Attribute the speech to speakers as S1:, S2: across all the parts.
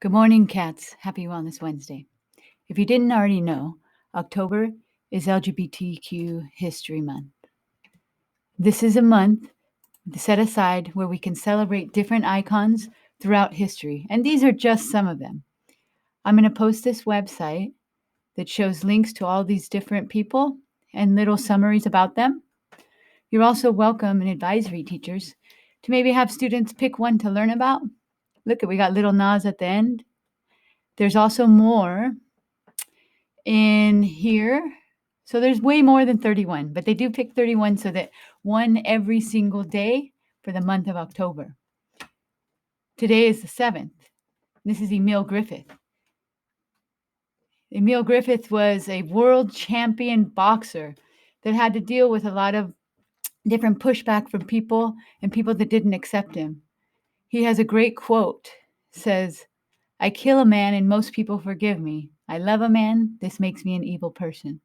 S1: Good morning, cats. Happy Wellness Wednesday. If you didn't already know, October is LGBTQ History Month. This is a month set aside where we can celebrate different icons throughout history, and these are just some of them. I'm going to post this website that shows links to all these different people and little summaries about them. You're also welcome in advisory teachers to maybe have students pick one to learn about. Look, we got little Nas at the end. There's also more in here. So there's way more than 31, but they do pick 31 so that one every single day for the month of October. Today is the 7th. This is Emil Griffith. Emil Griffith was a world champion boxer that had to deal with a lot of different pushback from people and people that didn't accept him. He has a great quote. It says, "I kill a man and most people forgive me. I love a man. This makes me an evil person."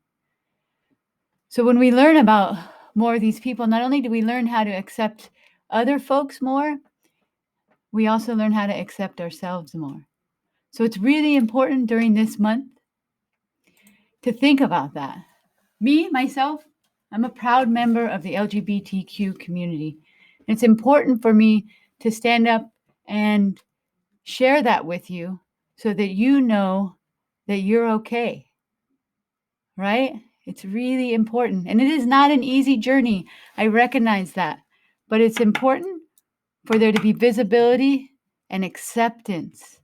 S1: So when we learn about more of these people, not only do we learn how to accept other folks more, we also learn how to accept ourselves more. So it's really important during this month to think about that. Me, myself, I'm a proud member of the LGBTQ community. It's important for me to stand up and share that with you so that you know that you're okay, right? It's really important. And it is not an easy journey. I recognize that. But it's important for there to be visibility and acceptance.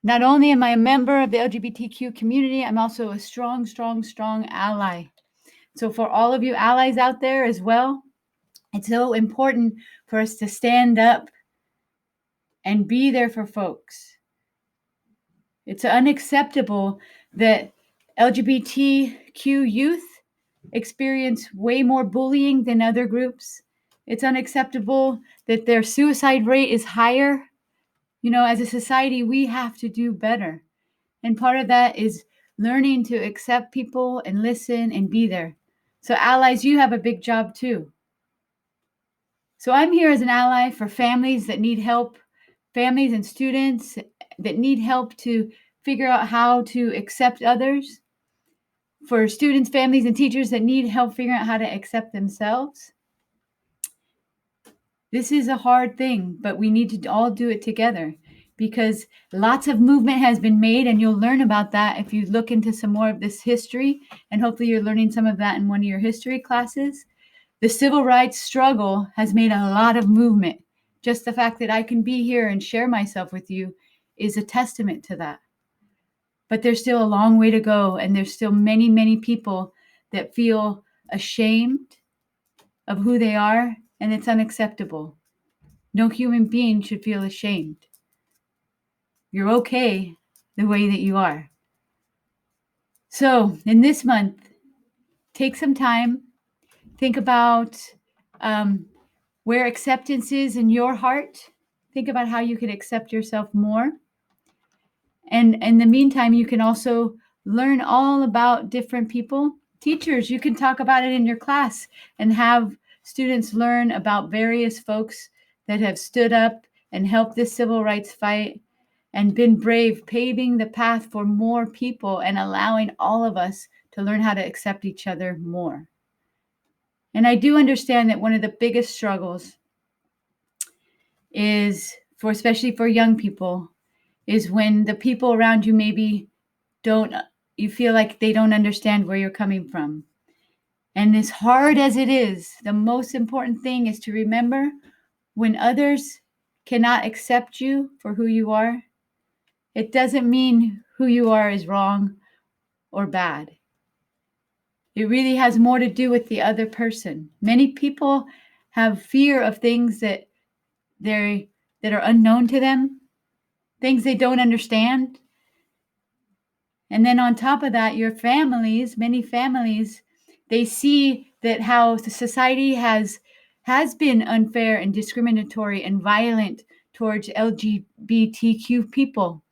S1: Not only am I a member of the LGBTQ community, I'm also a strong, strong, strong ally. So for all of you allies out there as well, it's so important for us to stand up and be there for folks. It's unacceptable that LGBTQ youth experience way more bullying than other groups. It's unacceptable that their suicide rate is higher. You know, as a society, we have to do better. And part of that is learning to accept people and listen and be there. So allies, you have a big job too. So I'm here as an ally for families that need help, families and students that need help to figure out how to accept others, for students, families, and teachers that need help figuring out how to accept themselves. This is a hard thing, but we need to all do it together because lots of movement has been made, and you'll learn about that if you look into some more of this history, and hopefully you're learning some of that in one of your history classes. The civil rights struggle has made a lot of movement. Just the fact that I can be here and share myself with you is a testament to that. But there's still a long way to go, and there's still many, many people that feel ashamed of who they are, and it's unacceptable. No human being should feel ashamed. You're okay the way that you are. So in this month, take some time, think about where acceptance is in your heart. Think about how you can accept yourself more. And in the meantime, you can also learn all about different people. Teachers, you can talk about it in your class and have students learn about various folks that have stood up and helped this civil rights fight and been brave, paving the path for more people and allowing all of us to learn how to accept each other more. And I do understand that one of the biggest struggles is for, especially for young people, is when the people around you maybe you feel like they don't understand where you're coming from. And as hard as it is, the most important thing is to remember when others cannot accept you for who you are, it doesn't mean who you are is wrong or bad. It really has more to do with the other person. Many people have fear of things that are unknown to them, things they don't understand. And then on top of that, your families, many families, they see that how the society has been unfair and discriminatory and violent towards LGBTQ people.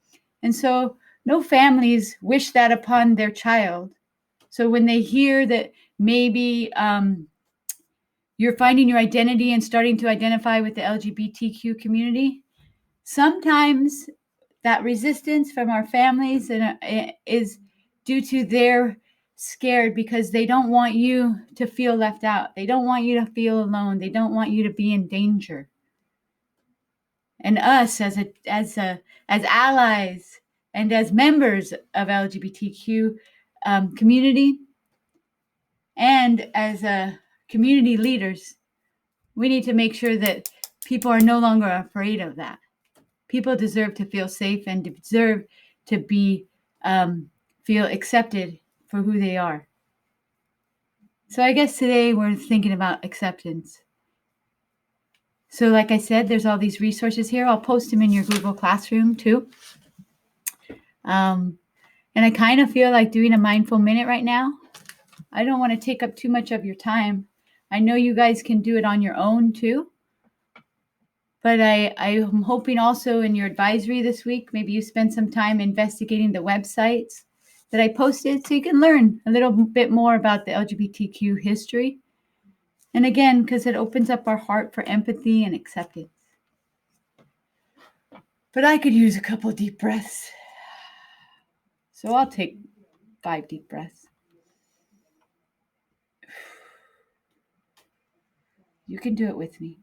S1: And so no families wish that upon their child. So when they hear that maybe you're finding your identity and starting to identify with the LGBTQ community, Sometimes that resistance from our families is due to their scared because they don't want you to feel left out. They don't want you to feel alone. They don't want you to be in danger. And us as allies and as members of LGBTQ community and as community leaders, we need to make sure that people are no longer afraid of that. People deserve to feel safe and deserve to be feel accepted for who they are. So I guess today we're thinking about acceptance. So like I said, there's all these resources here. I'll post them in your Google Classroom too. And I kind of feel like doing a mindful minute right now. I don't want to take up too much of your time. I know you guys can do it on your own too. But I'm hoping also in your advisory this week, maybe you spend some time investigating the websites that I posted so you can learn a little bit more about the LGBTQ history. And again, because it opens up our heart for empathy and acceptance. But I could use a couple deep breaths. So I'll take 5 deep breaths. You can do it with me.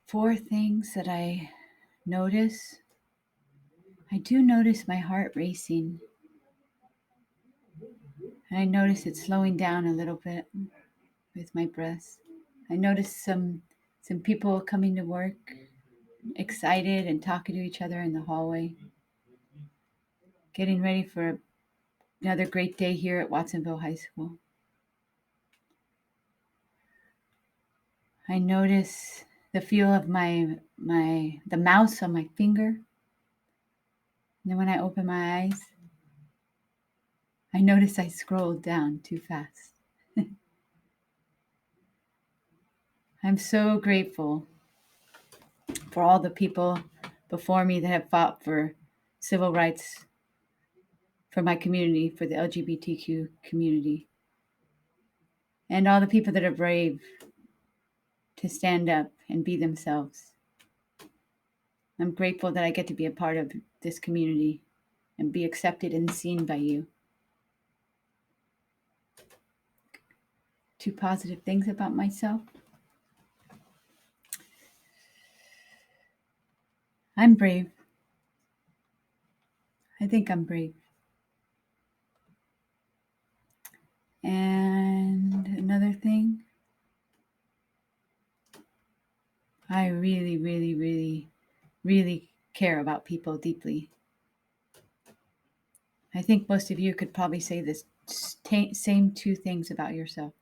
S1: Four things that I notice. I do notice my heart racing. And I notice it slowing down a little bit with my breath. I notice some people coming to work, excited and talking to each other in the hallway, getting ready for another great day here at Watsonville High School. I notice the feel of the mouse on my finger. And then when I open my eyes, I notice I scrolled down too fast. I'm so grateful for all the people before me that have fought for civil rights for my community, for the LGBTQ community, and all the people that are brave to stand up and be themselves. I'm grateful that I get to be a part of this community and be accepted and seen by you. 2 positive things about myself. I'm brave. I think I'm brave. And another thing, I really, really, really, really care about people deeply. I think most of you could probably say this same 2 things about yourself.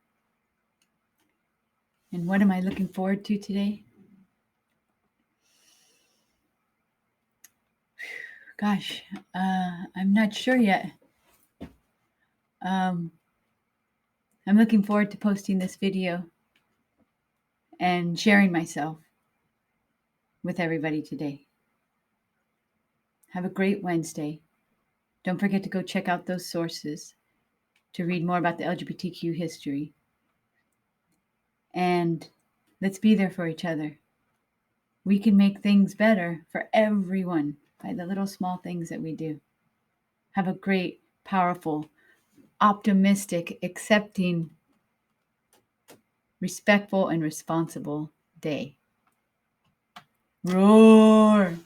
S1: And what am I looking forward to today? Gosh, I'm not sure yet. I'm looking forward to posting this video and sharing myself with everybody today. Have a great Wednesday. Don't forget to go check out those sources to read more about the LGBTQ history. And let's be there for each other. We can make things better for everyone by the little small things that we do. Have a great, powerful, optimistic, accepting, respectful, and responsible day. Roar!